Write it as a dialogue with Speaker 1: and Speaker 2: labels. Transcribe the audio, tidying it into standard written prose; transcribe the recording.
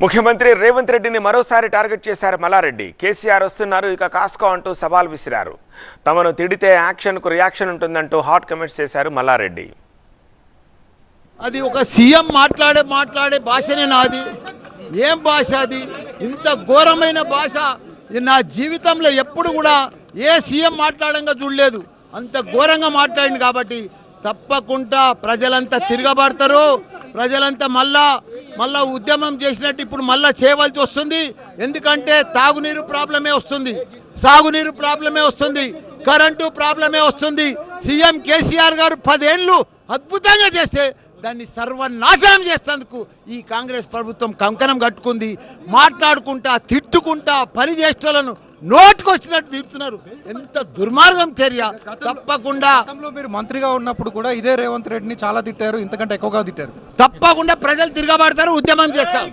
Speaker 1: ముఖ్యమంత్రి రేవంత్ రెడ్డిని మరోసారి టార్గెట్ చేశారు మల్లారెడ్డి. కేసీఆర్ వస్తున్నారు, ఇక కాస్కో అంటూ సవాల్ విసిరారు. తమను తిడితే యాక్షన్కు రియాక్షన్ ఉంటుందంటూ హాట్ కమెంట్స్ చేశారు మల్లారెడ్డి.
Speaker 2: అది ఒక సీఎం మాట్లాడే భాషనే నాది. ఏం భాష అది? ఇంత ఘోరమైన భాష నా జీవితంలో ఎప్పుడు కూడా ఏ సీఎం మాట్లాడంగా చూడలేదు. అంత ఘోరంగా మాట్లాడింది కాబట్టి తప్పకుండా ప్రజలంతా తిరగబడతారు. ప్రజలంతా మళ్ళా ఉద్యమం చేసినట్టు ఇప్పుడు మళ్ళా చేయవలసి వస్తుంది. ఎందుకంటే తాగునీరు ప్రాబ్లమే వస్తుంది, సాగునీరు ప్రాబ్లమే వస్తుంది, కరెంటు ప్రాబ్లమే వస్తుంది. సీఎం కేసీఆర్ గారు 10 ఏళ్ళు అద్భుతంగా చేస్తే దాన్ని సర్వనాశనం చేసేందుకు ఈ కాంగ్రెస్ ప్రభుత్వం కంకణం కట్టుకుంది. మాట్లాడుకుంటా తిట్టుకుంటా పని చేసేటోళ్ళను నోటుకొచ్చినట్టు తిడుతున్నారు. ఎంత దుర్మార్గం చర్య. తప్పకుండా
Speaker 3: మీరు మంత్రిగా ఉన్నప్పుడు కూడా ఇదే రేవంత్ రెడ్డిని చాలా తిట్టారు, ఇంతకంటే ఎక్కువగా తిట్టారు.
Speaker 2: తప్పకుండా ప్రజలు తిరగబడతారు, ఉద్యమం చేస్తారు.